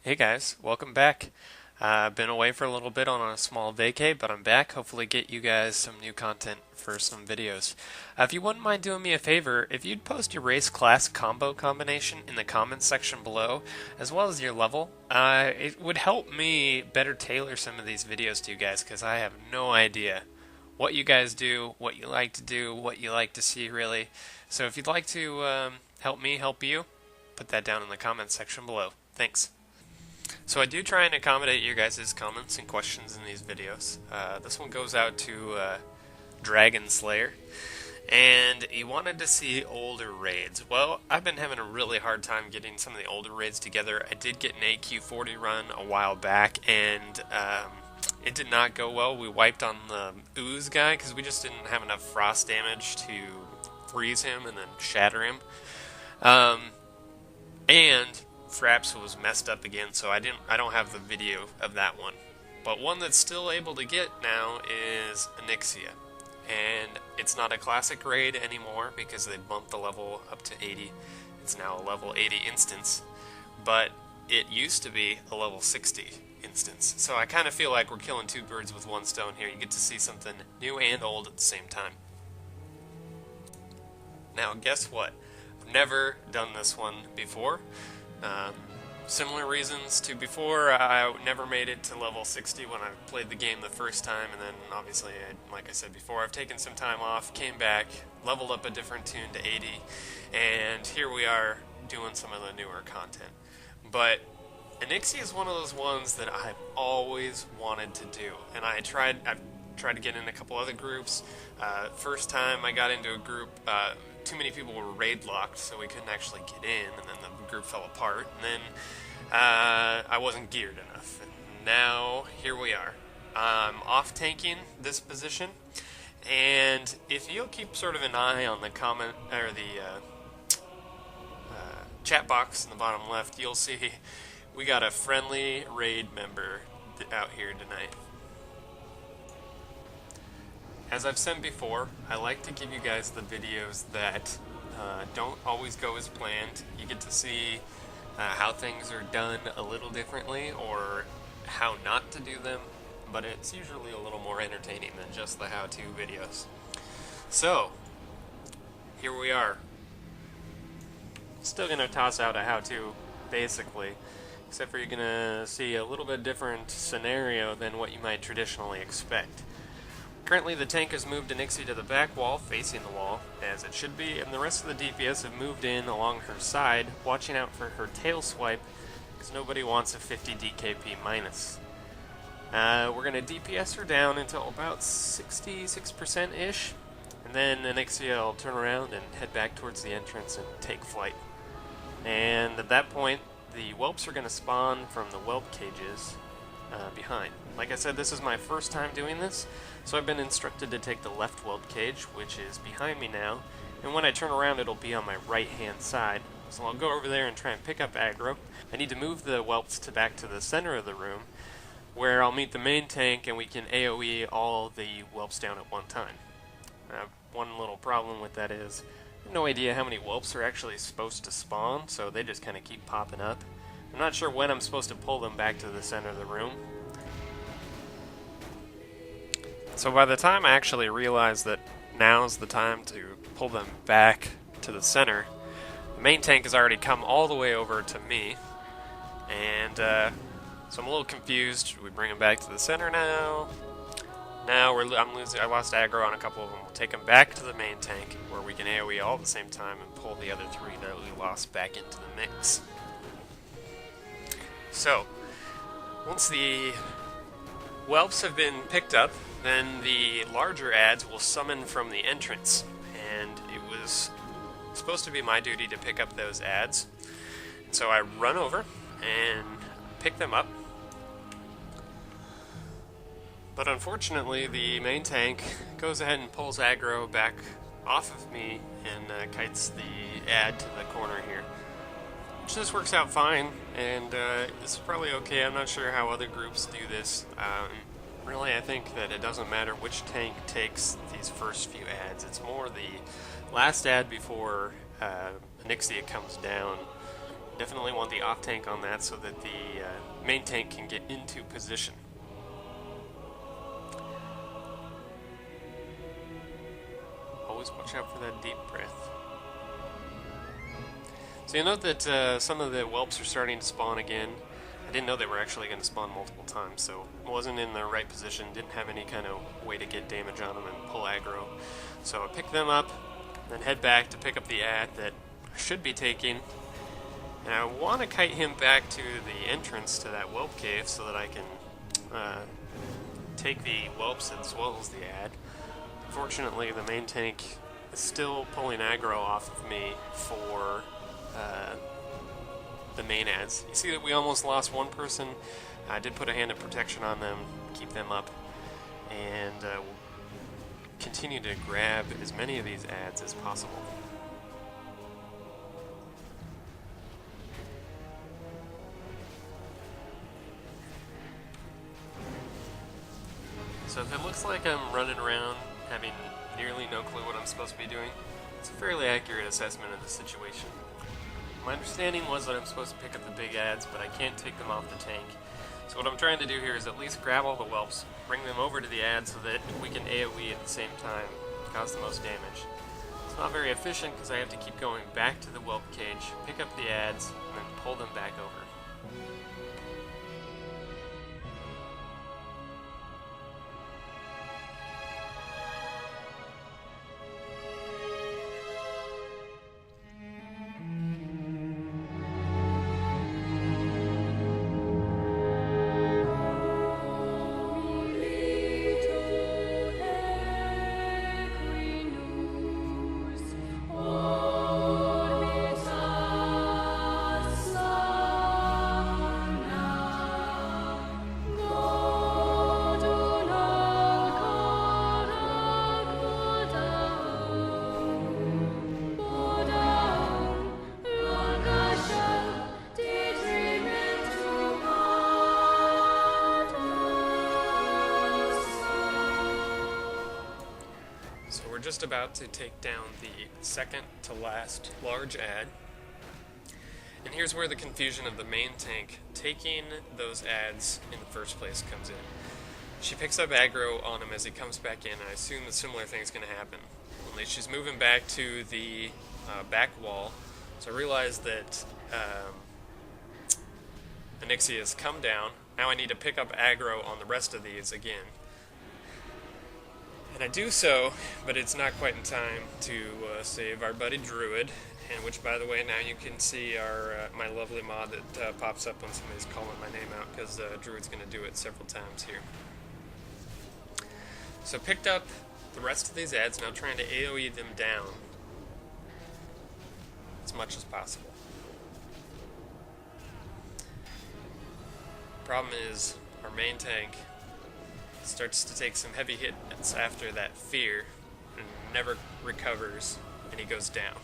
Hey guys, welcome back. I've been away for a little bit on a small vacay, but I'm back. Hopefully get you guys some new content for some videos. If you wouldn't mind doing me a favor, if you'd post your race class combo combination in the comments section below, as well as your level, it would help me better tailor some of these videos to you guys, because I have no idea what you guys do, what you like to do, what you like to see really. So if you'd like to help me help you, put that down in the comments section below. Thanks. So I do try and accommodate your guys' comments and questions in these videos. This one goes out to Dragon Slayer, and he wanted to see older raids. Well, I've been having a really hard time getting some of the older raids together. I did get an AQ40 run a while back, and it did not go well. We wiped on the Ooze guy because we just didn't have enough frost damage to freeze him and then shatter him. And Fraps was messed up again, so I don't have the video of that one. But one that's still able to get now is Onyxia. And it's not a classic raid anymore because they bumped the level up to 80. It's now a level 80 instance. But it used to be a level 60 instance. So I kind of feel like we're killing two birds with one stone here. You get to see something new and old at the same time. Now guess what? I've never done this one before. Similar reasons to before, I never made it to level 60 when I played the game the first time, and then obviously, like I said before, I've taken some time off, came back, leveled up a different tune to 80, and here we are doing some of the newer content. But Onyxia is one of those ones that I've always wanted to do, and I've tried to get in a couple other groups. First time I got into a group, too many people were raid locked, so we couldn't actually get in, and then the group fell apart, and then I wasn't geared enough. And now, here we are. I'm off-tanking this position, and if you'll keep sort of an eye on the comment, or the chat box in the bottom left, you'll see we got a friendly raid member out here tonight. As I've said before, I like to give you guys the videos that don't always go as planned. You get to see how things are done a little differently, or how not to do them, but it's usually a little more entertaining than just the how-to videos. So, here we are. Still going to toss out a how-to, basically, except for you're going to see a little bit different scenario than what you might traditionally expect. Currently, the tank has moved Onyxia to the back wall, facing the wall, as it should be, and the rest of the DPS have moved in along her side, watching out for her tail swipe, because nobody wants a 50 DKP minus. We're going to DPS her down until about 66%-ish, and then Onyxia will turn around and head back towards the entrance and take flight. And at that point, the whelps are going to spawn from the whelp cages behind. Like I said, this is my first time doing this, so I've been instructed to take the left whelp cage, which is behind me now, and when I turn around it'll be on my right hand side. So I'll go over there and try and pick up aggro. I need to move the whelps back to the center of the room, where I'll meet the main tank and we can AoE all the whelps down at one time. One little problem with that is, I have no idea how many whelps are actually supposed to spawn, so they just kind of keep popping up. I'm not sure when I'm supposed to pull them back to the center of the room. So by the time I actually realize that now's the time to pull them back to the center, the main tank has already come all the way over to me, and so I'm a little confused. Should we bring them back to the center now? Now I'm losing. I lost aggro on a couple of them. We'll take them back to the main tank, where we can AoE all at the same time and pull the other three that we lost back into the mix. So, once the whelps have been picked up, then the larger adds will summon from the entrance, and it was supposed to be my duty to pick up those adds. And so I run over and pick them up. But unfortunately, the main tank goes ahead and pulls aggro back off of me and kites the add to the corner here. Which just works out fine, and this is probably okay. I'm not sure how other groups do this. Really, I think that it doesn't matter which tank takes these first few adds. It's more the last ad before Onyxia comes down Definitely want the off tank on that so that the main tank can get into position. Always watch out for that deep breath. So you'll note that some of the whelps are starting to spawn again. I didn't know they were actually going to spawn multiple times, so I wasn't in the right position, didn't have any kind of way to get damage on them and pull aggro. So I picked them up, then head back to pick up the ad that I should be taking. And I want to kite him back to the entrance to that whelp cave so that I can take the whelps as well as the ad. Unfortunately, the main tank is still pulling aggro off of me for the main ads. You see that we almost lost one person. I did put a hand of protection on them, keep them up, and we'll continue to grab as many of these ads as possible. So if it looks like I'm running around having nearly no clue what I'm supposed to be doing, it's a fairly accurate assessment of the situation. My understanding was that I'm supposed to pick up the big ads, but I can't take them off the tank. So what I'm trying to do here is at least grab all the whelps, bring them over to the ads so that we can AoE at the same time, cause the most damage. It's not very efficient because I have to keep going back to the whelp cage, pick up the ads, and then pull them back over. We're just about to take down the second to last large ad. And here's where the confusion of the main tank taking those ads in the first place comes in. She picks up aggro on him as he comes back in, and I assume a similar thing's going to happen. Only she's moving back to the back wall, so I realize that Onyxia has come down. Now I need to pick up aggro on the rest of these again. And I do so, but it's not quite in time to save our buddy Druid, and which, by the way, now you can see our my lovely mod that pops up when somebody's calling my name out, because Druid's going to do it several times here. So picked up the rest of these ads, now trying to AoE them down as much as possible. Problem is, our main tank starts to take some heavy hits after that fear and never recovers, and he goes down.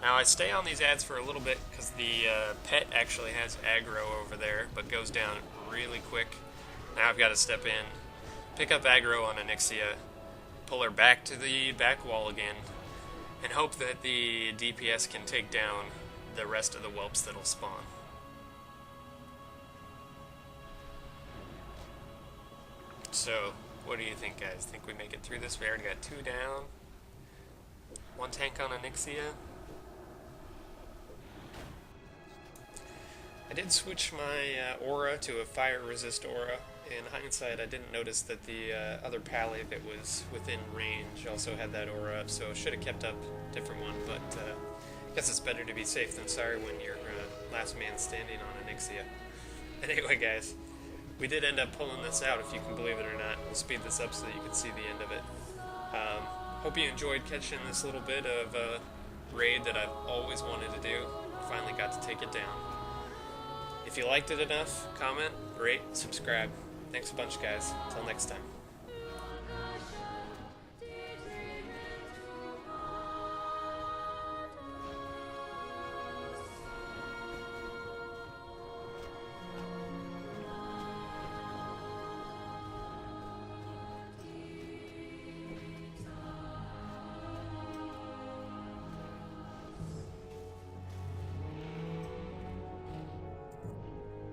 Now I stay on these ads for a little bit because the pet actually has aggro over there, but goes down really quick. Now I've got to step in, pick up aggro on Onyxia, pull her back to the back wall again, and hope that the DPS can take down the rest of the whelps that'll spawn. So, what do you think, guys? Think we make it through this? We already got 2 down. 1 tank on Onyxia. I did switch my aura to a fire resist aura. In hindsight, I didn't notice that the other pally that was within range also had that aura up, so should have kept up a different one, but I guess it's better to be safe than sorry when you're last man standing on Onyxia. Anyway, guys, we did end up pulling this out, if you can believe it or not. We'll speed this up so that you can see the end of it. Hope you enjoyed catching this little bit of raid that I've always wanted to do. Finally got to take it down. If you liked it enough, comment, rate, subscribe. Thanks a bunch, guys. Until next time.